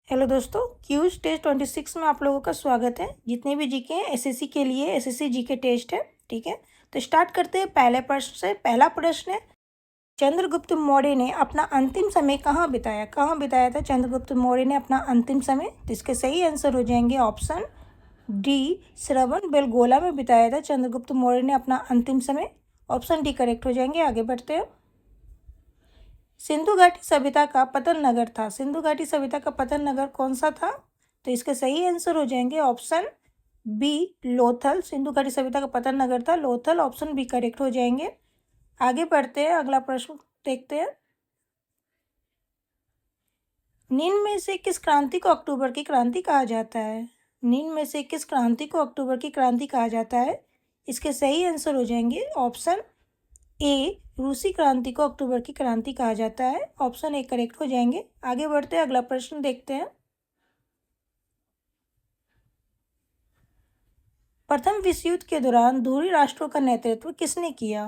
Hello दोस्तों, cues test 26 में आप लोगों का स्वागत है। जितने भी जीके हैं एसएससी के लिए एसएससी जीके टेस्ट है। ठीक है, तो स्टार्ट करते हैं पहले प्रश्न से। पहला प्रश्न है, चंद्रगुप्त मौर्य ने अपना अंतिम समय कहाँ बिताया था चंद्रगुप्त मौर्य ने अपना अंतिम समय। तो इसके सही आंसर हो जाएंगे ऑप्शन डी, श्रवण बेलगोला में बिताया था चंद्रगुप्त मौर्य ने अपना अंतिम समय। ऑप्शन डी करेक्ट हो जाएंगे। आगे बढ़ते हैं। सिंधु घाटी सभ्यता का पतन नगर था। सिंधु घाटी सभ्यता का पतन नगर कौन सा था? तो इसके सही आंसर हो जाएंगे ऑप्शन बी, लोथल। सिंधु घाटी सभ्यता का पतन नगर था लोथल। ऑप्शन बी करेक्ट हो जाएंगे। आगे बढ़ते हैं, अगला प्रश्न देखते हैं। निम्न में से किस क्रांति को अक्टूबर की क्रांति कहा जाता है? निम्न में से किस क्रांति को अक्टूबर की क्रांति कहा जाता है? इसके सही आंसर हो जाएंगे ऑप्शन ए, रूसी क्रांति को अक्टूबर की क्रांति कहा जाता है। ऑप्शन ए करेक्ट हो जाएंगे। आगे बढ़ते हैं, अगला प्रश्न देखते हैं। प्रथम विश्व युद्ध के दौरान ध्रुवीय राष्ट्रों का नेतृत्व किसने किया?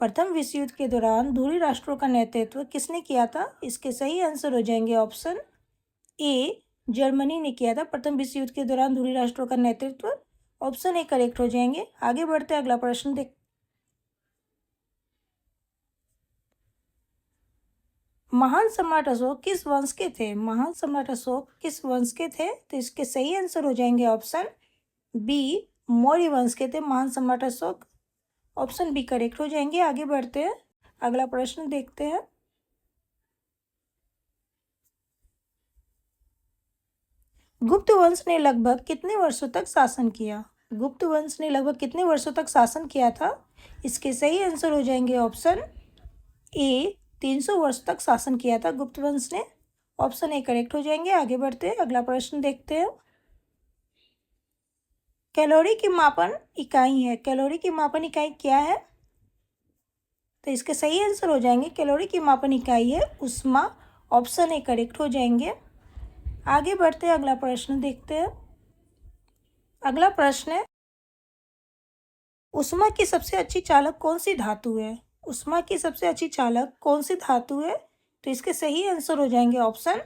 प्रथम विश्व युद्ध के दौरान ध्रुवीय राष्ट्रों का नेतृत्व किसने किया था? इसके सही आंसर हो जाएंगे ऑप्शन ए, जर्मनी ने किया था प्रथम विश्व युद्ध के दौरान ध्रुवीय राष्ट्रों का नेतृत्व। ऑप्शन ए करेक्ट हो जाएंगे। आगे बढ़ते हैं, अगला प्रश्न देख। महान सम्राट अशोक किस वंश के थे? महान सम्राट अशोक किस वंश के थे? तो इसके सही आंसर हो जाएंगे ऑप्शन बी, मौर्य वंश के थे महान सम्राट अशोक। ऑप्शन बी करेक्ट हो जाएंगे। आगे बढ़ते हैं, अगला प्रश्न देखते हैं। गुप्त वंश ने लगभग कितने वर्षों तक शासन किया? गुप्त वंश ने लगभग कितने वर्षों तक शासन किया था? इसके सही आंसर हो जाएंगे ऑप्शन ए, 300 वर्ष तक शासन किया था गुप्त वंश ने। ऑप्शन ए करेक्ट हो जाएंगे। आगे बढ़ते हैं, अगला प्रश्न देखते हैं। कैलोरी की मापन इकाई है। कैलोरी की मापन इकाई क्या है? तो इसके सही आंसर हो जाएंगे कैलोरी की मापन इकाई है ऊष्मा। ऑप्शन ए करेक्ट हो जाएंगे। आगे बढ़ते हैं, अगला प्रश्न देखते हैं। अगला प्रश्न है, ऊष्मा की सबसे अच्छी चालक कौन सी धातु है? ऊष्मा की सबसे अच्छी चालक कौन सी धातु है? तो इसके सही आंसर हो जाएंगे ऑप्शन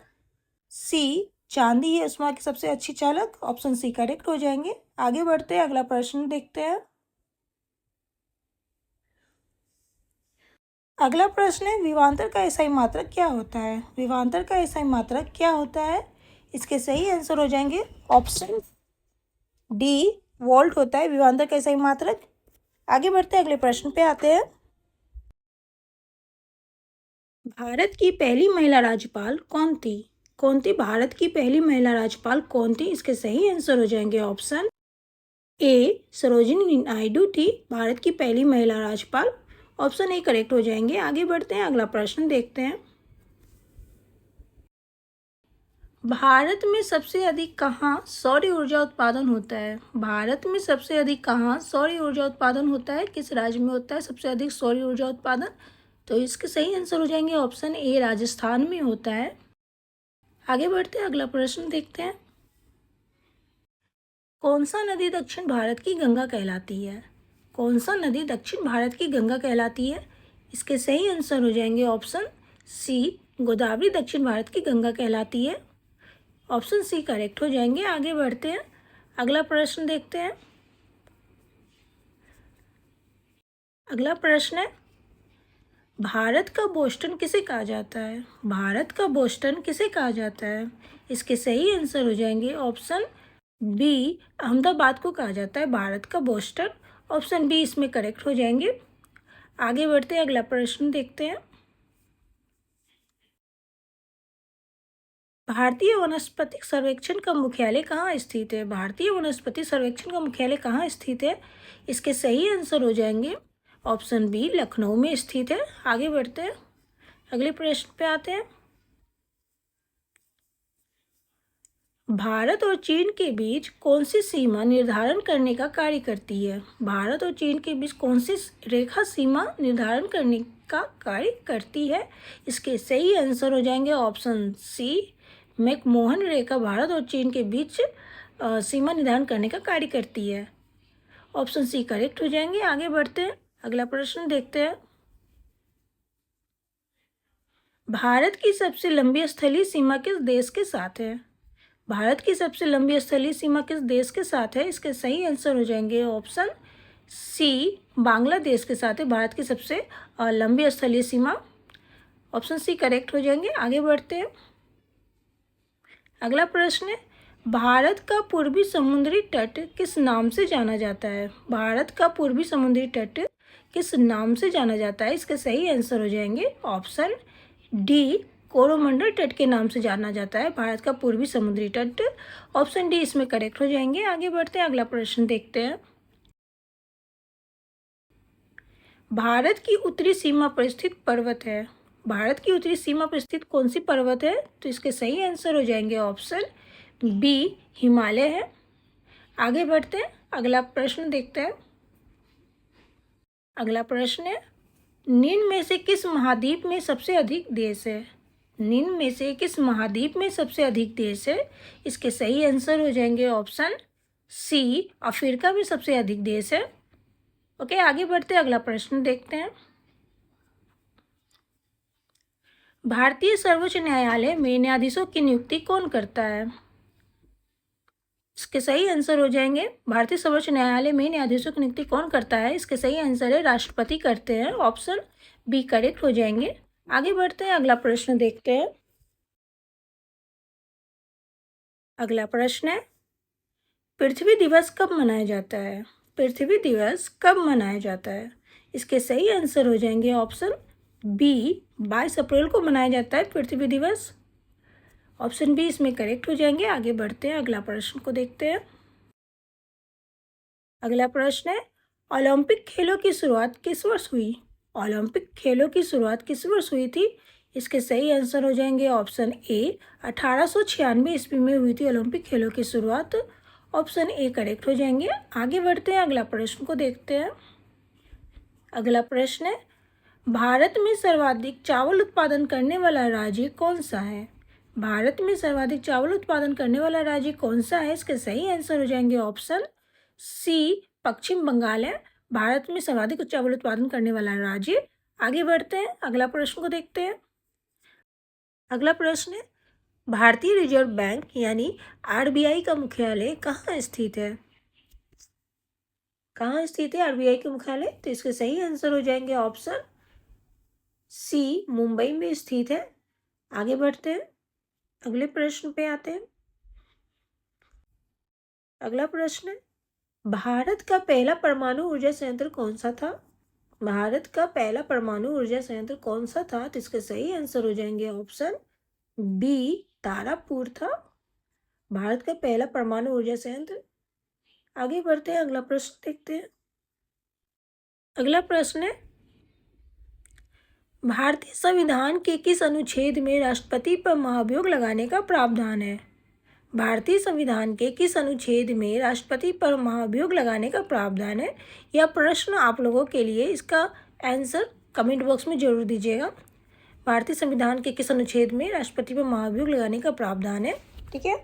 सी, चांदी है ऊष्मा की सबसे अच्छी चालक। ऑप्शन सी करेक्ट हो जाएंगे। आगे बढ़ते हैं, अगला प्रश्न देखते हैं। अगला प्रश्न है, विभवांतर का एसआई मात्रक क्या होता है? विभवांतर का एसआई मात्रक क्या होता है? इसके सही आंसर हो जाएंगे ऑप्शन डी, वोल्ट होता है विभवांतर का एसआई मात्रक। आगे बढ़ते हैं, अगले प्रश्न पे आते हैं। भारत की पहली महिला राज्यपाल कौन थी? कौन थी भारत की पहली महिला राज्यपाल कौन थी? इसके सही आंसर हो जाएंगे ऑप्शन ए, सरोजिनी नायडू थी भारत की पहली महिला राज्यपाल। ऑप्शन ए करेक्ट हो जाएंगे। आगे बढ़ते हैं, अगला प्रश्न देखते हैं। भारत में सबसे अधिक कहाँ सौर ऊर्जा उत्पादन होता है? भारत में सबसे अधिक कहाँ सौर ऊर्जा उत्पादन होता है? किस राज्य में होता है सबसे अधिक सौर ऊर्जा उत्पादन? तो इसके सही आंसर हो जाएंगे ऑप्शन ए, राजस्थान में होता है। आगे बढ़ते हैं, अगला प्रश्न देखते हैं। कौन सा नदी दक्षिण भारत की गंगा कहलाती है? कौन सा नदी दक्षिण भारत की गंगा कहलाती है? इसके सही आंसर हो जाएंगे ऑप्शन सी, गोदावरी दक्षिण भारत की गंगा कहलाती है। ऑप्शन सी करेक्ट हो जाएंगे। आगे बढ़ते हैं, अगला प्रश्न देखते हैं। अगला प्रश्न है, भारत का बोस्टन किसे कहा जाता है? भारत का बोस्टन किसे कहा जाता है? इसके सही आंसर हो जाएंगे ऑप्शन बी, अहमदाबाद को कहा जाता है भारत का बोस्टन। ऑप्शन बी इसमें करेक्ट हो जाएंगे। आगे बढ़ते हैं, अगला प्रश्न देखते हैं। भारतीय वनस्पतिक सर्वेक्षण का मुख्यालय कहाँ स्थित है? भारतीय वनस्पति सर्वेक्षण का मुख्यालय कहाँ स्थित है? इसके सही आंसर हो जाएंगे ऑप्शन बी, लखनऊ में स्थित है। आगे बढ़ते हैं, अगले प्रश्न पे आते हैं। भारत और चीन के बीच कौन सी सीमा निर्धारण करने का कार्य करती है? भारत और चीन के बीच कौन सी रेखा सीमा निर्धारण करने का कार्य करती है? इसके सही आंसर हो जाएंगे ऑप्शन सी, मैकमोहन रेखा भारत और चीन के बीच सीमा निर्धारण करने का कार्य करती है। ऑप्शन सी करेक्ट हो जाएंगे। आगे बढ़ते हैं, अगला प्रश्न देखते हैं। भारत की सबसे लंबी स्थलीय सीमा किस देश के साथ है? भारत की सबसे लंबी स्थलीय सीमा किस देश के साथ है? इसके सही आंसर हो जाएंगे ऑप्शन सी, बांग्लादेश के साथ है भारत की सबसे लंबी स्थलीय सीमा। ऑप्शन सी करेक्ट हो जाएंगे। आगे बढ़ते हैं। अगला प्रश्न है, भारत का पूर्वी समुद्री तट किस नाम से जाना जाता है? भारत का पूर्वी समुद्री तट किस नाम से जाना जाता है? इसके सही आंसर हो जाएंगे ऑप्शन डी, कोरोमंडल तट के नाम से जाना जाता है भारत का पूर्वी समुद्री तट। ऑप्शन डी इसमें करेक्ट हो जाएंगे। आगे बढ़ते हैं, अगला प्रश्न देखते हैं। भारत की उत्तरी सीमा पर स्थित पर्वत है। भारत की उत्तरी सीमा पर स्थित कौन सी पर्वत है? तो इसके सही आंसर हो जाएंगे ऑप्शन बी, हिमालय है। आगे बढ़ते हैं, अगला प्रश्न देखते हैं। अगला प्रश्न है, निम्न में से किस महाद्वीप में सबसे अधिक देश है? निम्न में से किस महाद्वीप में सबसे अधिक देश है? इसके सही आंसर हो जाएंगे ऑप्शन सी, अफ्रीका में सबसे अधिक देश है। ओके, आगे बढ़ते हैं, अगला प्रश्न देखते हैं। भारतीय सर्वोच्च न्यायालय में न्यायाधीशों की नियुक्ति कौन करता है? इसके सही आंसर हो जाएंगे, भारतीय सर्वोच्च न्यायालय में न्यायाधीशों की नियुक्ति कौन करता है? इसके सही आंसर है राष्ट्रपति करते हैं। ऑप्शन बी करेक्ट हो जाएंगे। आगे बढ़ते हैं, अगला प्रश्न देखते हैं। अगला प्रश्न है, पृथ्वी दिवस कब मनाया जाता है? पृथ्वी दिवस कब मनाया जाता है? इसके सही आंसर हो जाएंगे ऑप्शन बी, 22 अप्रैल को मनाया जाता है पृथ्वी दिवस। ऑप्शन बी इसमें करेक्ट हो जाएंगे। आगे बढ़ते हैं, अगला प्रश्न को देखते हैं। अगला प्रश्न है, ओलंपिक खेलों की शुरुआत किस वर्ष हुई? ओलंपिक खेलों की शुरुआत किस वर्ष हुई थी? इसके सही आंसर हो जाएंगे ऑप्शन ए, 1896 ईस्वी में हुई थी ओलंपिक खेलों की शुरुआत। ऑप्शन ए करेक्ट हो जाएंगे। आगे बढ़ते हैं, अगला प्रश्न को देखते हैं। अगला प्रश्न है, भारत में सर्वाधिक चावल उत्पादन करने वाला राज्य कौन सा है? भारत में सर्वाधिक चावल उत्पादन करने वाला राज्य कौन सा है? इसके सही आंसर हो जाएंगे ऑप्शन सी, पश्चिम बंगाल है भारत में सर्वाधिक चावल उत्पादन करने वाला राज्य। आगे बढ़ते हैं, अगला प्रश्न को देखते हैं। अगला प्रश्न है, भारतीय रिजर्व बैंक यानी आरबीआई का मुख्यालय कहाँ स्थित है? कहाँ स्थित है आरबीआई का मुख्यालय? तो इसके सही आंसर हो जाएंगे ऑप्शन सी, मुंबई में स्थित है। आगे बढ़ते हैं, अगले प्रश्न पे आते हैं। अगला प्रश्न है, भारत का पहला परमाणु ऊर्जा संयंत्र कौन सा था? भारत का पहला परमाणु ऊर्जा संयंत्र कौन सा था? तो इसके सही आंसर हो जाएंगे ऑप्शन बी, तारापुर था भारत का पहला परमाणु ऊर्जा संयंत्र। आगे बढ़ते हैं, अगला प्रश्न देखते हैं। अगला प्रश्न है, भारतीय संविधान के किस अनुच्छेद में राष्ट्रपति पर महाभियोग लगाने का प्रावधान है? भारतीय संविधान के किस अनुच्छेद में राष्ट्रपति पर महाभियोग लगाने का प्रावधान है? यह प्रश्न आप लोगों के लिए, इसका आंसर कमेंट बॉक्स में जरूर दीजिएगा। भारतीय संविधान के किस अनुच्छेद में राष्ट्रपति पर महाभियोग लगाने का प्रावधान है? ठीक है।